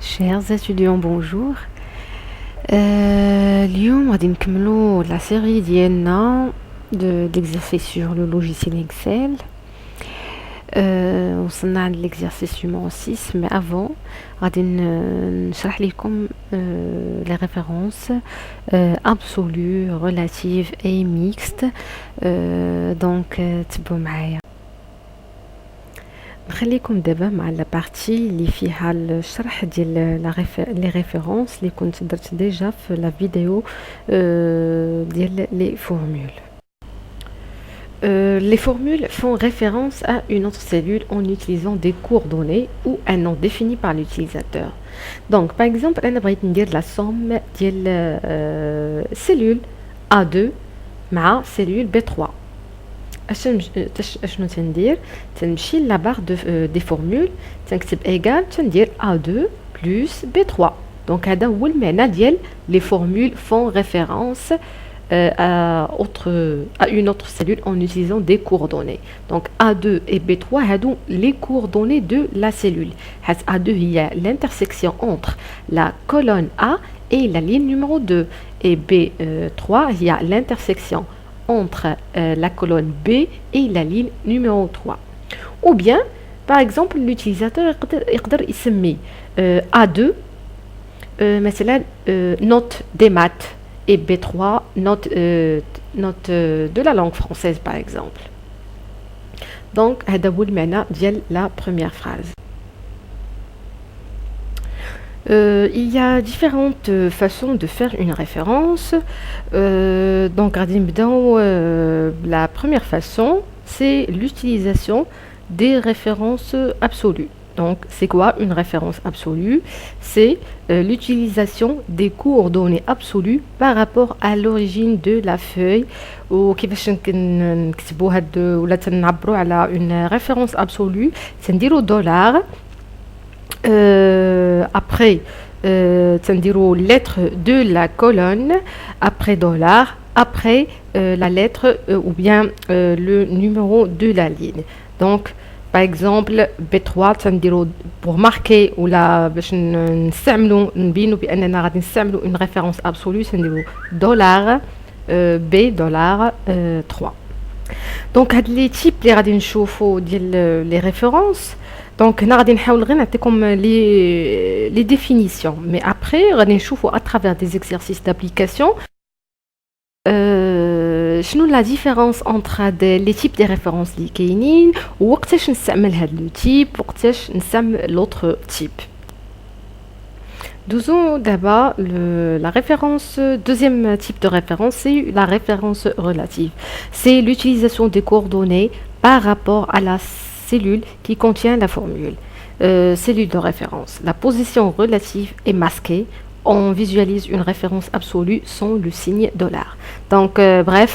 Chers étudiants, bonjour. اليوم غادي نكملو la série ديالنا d'exercices sur le logiciel Excel. وصلنا عند l'exercice numéro 6, mais avant غادي نشرح لكم les références absolues, relatives et mixtes. Donc تبعوا معايا. نخليكم دابا مع لا بارتي اللي فيها الشرح ديال لي ريفيرونس اللي كنت درت ديجا في لا فيديو ديال لي فورمول. Les formules font référence à une autre cellule en utilisant des coordonnées ou un nom défini par l'utilisateur. Donc, par exemple, أنا بغيت ندير la somme ديال cellule A2 مع cellule B3. اشنو تندير؟ تنمشي لا بار دي فورمول، تنكتب ايغال، تندير A2 plus B3. دونك هذا هو المعنى ديال لي فورمول font référence à une autre cellule en utilisant des coordonnées. Donc A2 et B3 هادو les coordonnées de la cellule. حيت A2 هي l'intersection entre la colonne A et la ligne numéro 2 et B3 هي l'intersection entre la colonne B et la ligne numéro 3. Ou bien, par exemple, l'utilisateur يقدر يسمي A2 مثلا note des maths et B3 note de la langue française par exemple. Donc هذا هو المعنى ديال la première phrase. Il y a différentes façons de faire une référence. Donc, la première façon, c'est l'utilisation des références absolues. Donc, c'est quoi une référence absolue? C'est l'utilisation des coordonnées absolues par rapport à l'origine de la feuille. Ou كيفاش نكتبوا هاد ولا تنعبروا على une référence absolue, تنديروا دولار. Après تنديروا lettre de la colonne, après dollar, après la lettre ou bien le numéro de la ligne. Donc par exemple B3 تنديروا pour marquer ولا باش نستعملوا نبينوا باننا غادي نستعملوا une référence absolue تنديروا dollar B dollar 3. Donc هاد لي تيب اللي غادي نشوفوا ديال لي références. Donc هنا غادي نحاول غير نعطيكم les définitions, mais après غادي نشوفوا à travers des exercices d'application شنو la différence entre les types de références اللي كاينين ووقتاش نستعمل هاد لو تيب وقتاش نستعمل l'autre type. Disons d'abord la référence, deuxième type de référence, c'est la référence relative. C'est l'utilisation des coordonnées par rapport à la cellule qui contient la formule. Cellule de référence. La position relative est masquée. On visualise une référence absolue sans le signe dollar. Donc bref,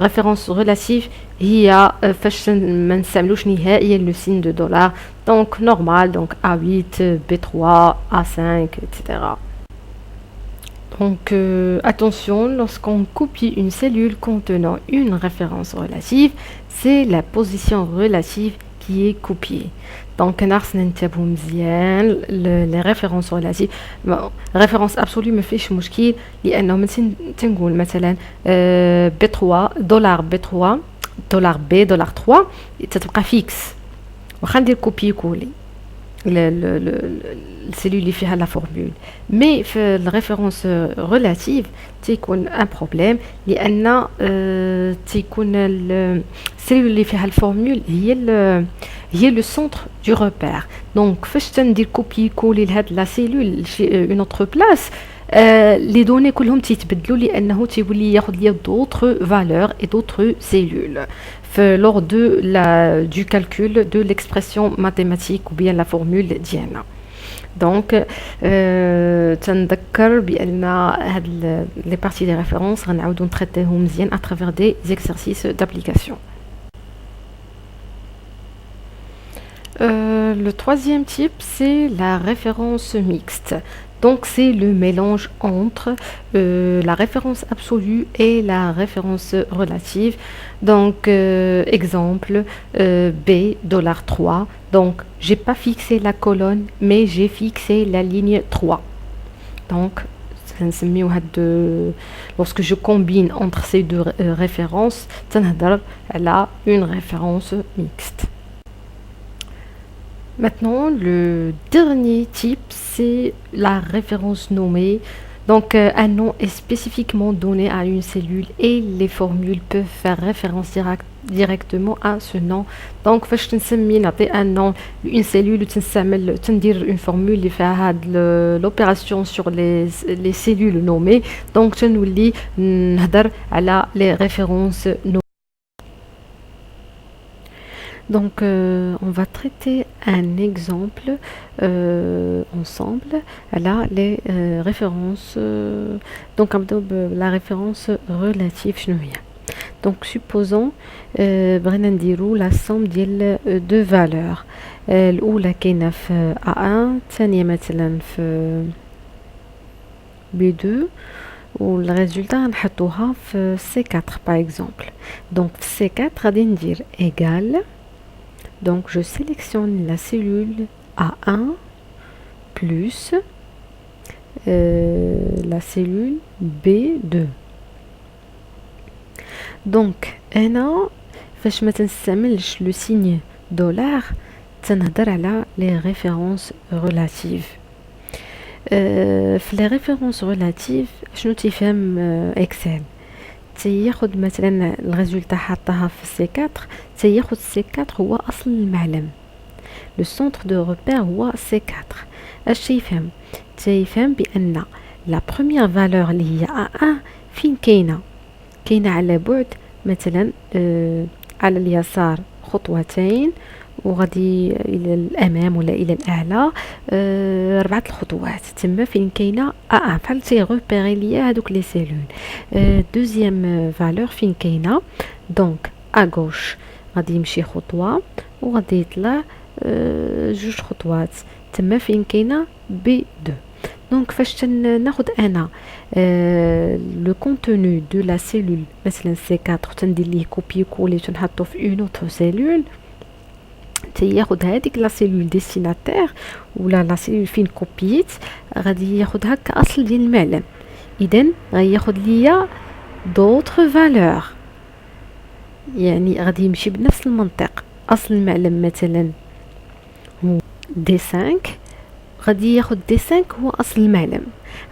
référence relative هي فاش ما نستعملوش نهائيا le signe de dollar. Donc normal, donc A8, B3, A5, etc. Donc attention, lorsqu'on copie une cellule contenant une référence relative, c'est la position relative qui est copiée. Donc les références relatives. Bon, référence absolue ما فيش مشكل لانه مثلا تنقول مثلا B3 دولار B3 دولار B دولار 3 تتبقى فيكس واخا ندير كوبي كولي السيلول اللي فيها لا فورمول. مي في الريفيرونس ريلاتيف تيكون ان بروبليم لان تيكون السيلول اللي فيها الفورمول هي لو سونتر دو ريبير. دونك فاش تندير كوبي كولي لهاد لا سيلول شي اون اوتر بلاس les données كلهم تيتبدلوا لانه تيولي ياخذ ليا d'autres valeurs et d'autres cellules lors du calcul de l'expression mathématique ou bien la formule ديالنا. دونك تنذكر بان هاد لي بارتي دي ريفيرونس غنعاودو نتريتيهم مزيان à travers des exercices d'application. Le troisième type, c'est la référence mixte. Donc c'est le mélange entre la référence absolue et la référence relative. Donc exemple B $3. Donc j'ai pas fixé la colonne mais j'ai fixé la ligne 3. Donc lorsque je combine entre ces deux références, elle a une référence mixte. Maintenant, le dernier type, c'est la référence nommée. Donc, un nom est spécifiquement donné à une cellule et les formules peuvent faire référence directement à ce nom. Donc, فاش تنسمي نعطي un nom une cellule وتنستعمل تندير une formule اللي فيها هاد l'opération sur les cellules nommées. Donc, تنولي نهضر على les références nommées. Donc, on va traiter un exemple ensemble. Là, les références. Donc, la référence relative. Donc, supposons la somme de deux valeurs. الأولى كاينة في A1 الثانية مثلا في B2 والريزولتا غنحطوها في C4 par exemple. Donc, C4 غادي ندير égal. Donc, je sélectionne la cellule A1 plus la cellule B2. Donc, هنا فاش ما تنستعملش le signe dollar تنهضر على les références relatives. في les références relatives شنو تيفهم Excel تياخد مثلا الريزولتا حطها في سي 4 تياخد سي 4 هو اصل المعلم لو سونتر دو روبير هو سي 4 اش تيفهم بان لا بروميير فالور اللي هي A1 فين كاينه على بعد مثلا على اليسار خطوتين وغادي الى الامام ولا الى الاعلى 4 الخطوات تما فين كاينه بحال تيغوبيري ليا هذوك لي سيلول. دوزيام فالور فين كاينه دونك اغوش غادي يمشي خطوه وغادي يطلع جوج خطوات تما فين كاينه بي 2. دونك فاش ناخذ انا لو كونتوني دو لا سيلول مثلا سي 4 تندير ليه كوبي كولي تنحطو في اون اوتر سيلول تياخد هذيك لا سيلول ديستيناتير ولا لا سيلول فين كوبيت غادي ياخدها كاصل ديال المعلم. اذا غياخد ليا دوطر فالور يعني غادي يمشي بنفس المنطق. اصل المعلم مثلا هو دي 5 غادي ياخد دي 5 هو اصل المعلم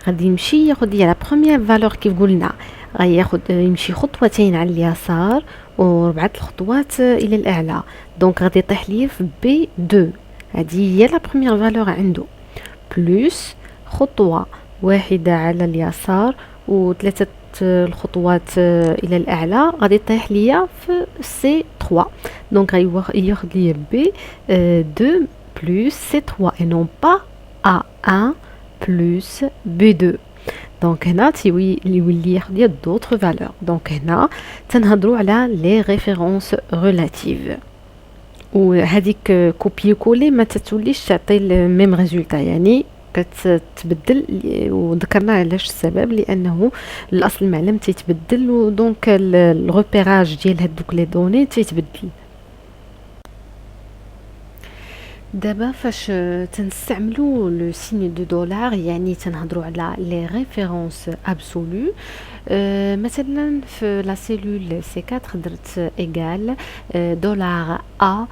غادي يمشي ياخد ليا لا بروميير فالور كيف قلنا غياخد يمشي خطوتين على اليسار و4 الخطوات الى الاعلى دونك غادي يطيح لي في بي 2 هذه هي لا بروميير فالور عنده بلس خطوه واحده على اليسار وثلاثه الخطوات الى الاعلى غادي يطيح ليا في سي 3 دونك ياخد لي بي 2 plus C3 et non pas A1 plus B2. Donc هنا يولي ياخد ليا d'autres valeurs. Donc هنا تنهضروا على les références relatives. وهذيك كوبي كولي ما تتوليش تعطي الميم ريزولتا يعني كتبدل وذكرنا علاش السبب لانه الاصل المعلم تيتبدل ودونك الريبيراج ديال هذوك لي دوني تيتبدل. دابا فاش تنستعملوا لو سيني دو دولار يعني تنهضروا على لي ريفيرونس ابسولو. مثلا في لا سيلول سي 4 درت ايغال دولار ا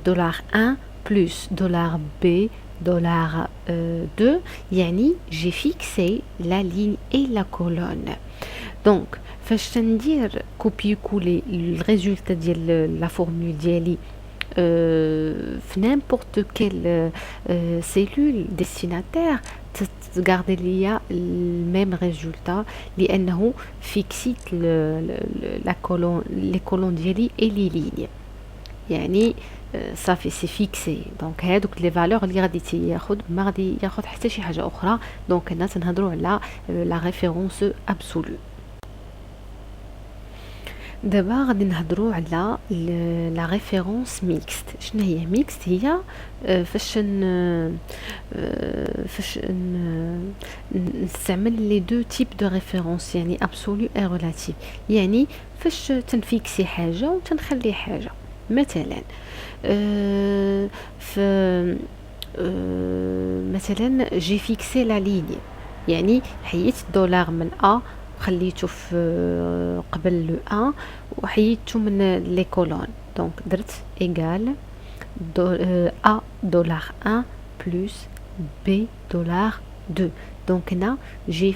دولار 1 بلس دولار بي دولار 2 يعني جي فيكسي لا لين اي لا كولون. دونك فاش تندير كوبي كولي الريزولتا ديال لا فورمول ديالي في n'importe quelle cellule destinataire تغاردي ليا الميم ريزولتا لانه فيكسيت لا كولون لي كولون ديالي اي لي لين يعني صافي سي فيكسي. دونك هادوك لي فالور اللي غادي تياخد ما غادي ياخد حتى شي حاجه اخرى. دونك هنا تنهضروا على لا ريفيرونس ابسولو. دابا غادي نهضروا على لا ريفيرونس ميكست. شنو هي ميكست؟ هي نستعمل لي دو تيب دو ريفيرونس، يعني ابسولو اي ريلاتيف، يعني فاش تنفيكسي حاجه وتنخلي حاجه. مثلا ف مثلا جي فيكسي لا ليني، يعني حيت الدولار من ا خليته في قبل لو 1 وحيدته من لي كولون، دونك درت ايغال ا دولار 1 بلس بي دولار 2. دونك هنا j'ai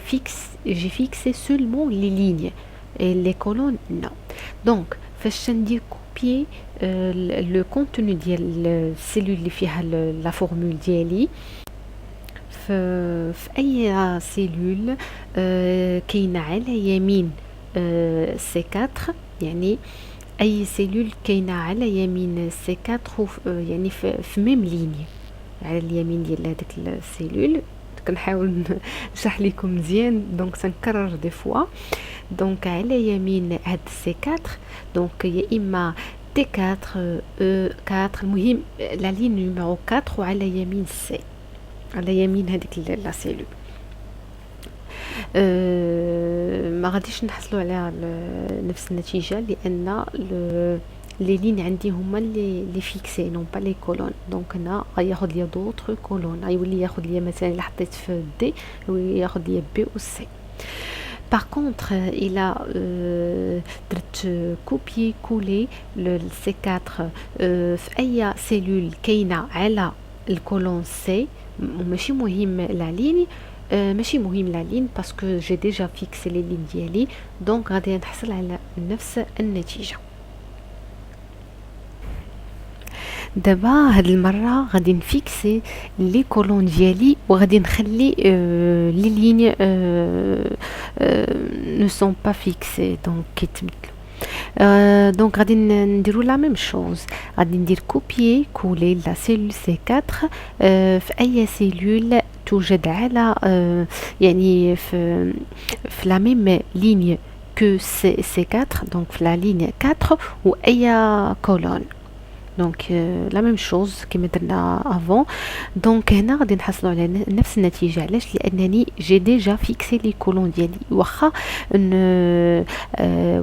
fixé seulement les lignes et les colonnes non. دونك فاش ندير كوبيي لو كونتوني ديال السيلول اللي فيها لا فورمول ديالي في اي سيلول كاينه على يمين سي 4، يعني اي سيلول كاينه على يمين سي 4 يعني في ميم ليني على اليمين ديال هذيك السيلول. كنحاول نشرح لكم مزيان، دونك سنكرر دي فوا. دونك على يمين هاد سي 4، دونك يا اما تي 4 او 4، المهم لا لين نيميرو 4 وعلى يمين سي، على يمين هذيك لا سيلول. ما غاديش نحصلوا على نفس النتيجه لان لي لين عندي هما اللي فيكسي نون با لي كولون. دونك هنا غياخذ ليا دوطخ كولون، غيولي ياخذ ليا مثلا الا حطيت في دي ياخذ ليا بي و سي. باغ كونطخ الى درت كوبيي كولي سي 4 في اي سيلول كاينه على الكولون سي، ماشي مهم لا لين، ماشي مهم لا لين باسكو جي ديجا فيكسي لي لين ديالي، دونك غادي نحصل على نفس النتيجه. دابا هاد المره غادي نفيكسي لي كولون ديالي وغادي نخلي لي لين نو سون با فيكسي، دونك كيتبدلوا. دونك غادي نديرو لا ميم شوز، غادي ندير كوبيي كولي لا سيلول سي 4 في اي سيلول توجد على يعني في لا ميم لين كو سي 4، دونك في لا لين 4 و اي كولون. دونك لا ميم شوز كيما درنا افون. دونك هنا غادي نحصلوا على نفس النتيجه. علاش؟ لانني جي ديجا فيكسي لي كولون ديالي، واخا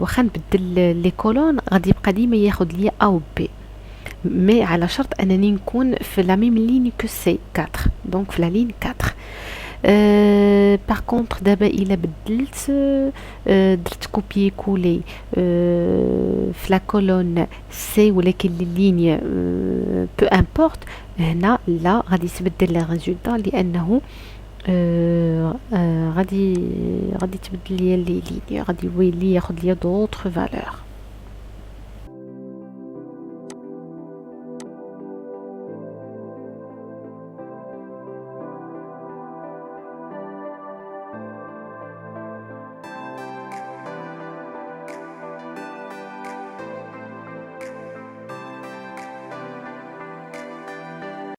واخا نبدل لي كولون غادي يبقى ديما ياخذ ليا ا و بي، مي على شرط انني نكون في لا ميم لين كو سي 4، دونك في لا لين 4. باغ كونطخ دابا الا بدلت درت كوبيي كولي في لا كولون سي ولكن لي لين بو امبورط، هنا لا غادي تبدل لي ريزولطا لانه غادي تبدل ليا لي لين، غادي يولي ياخذ ليا دوطخ فالور.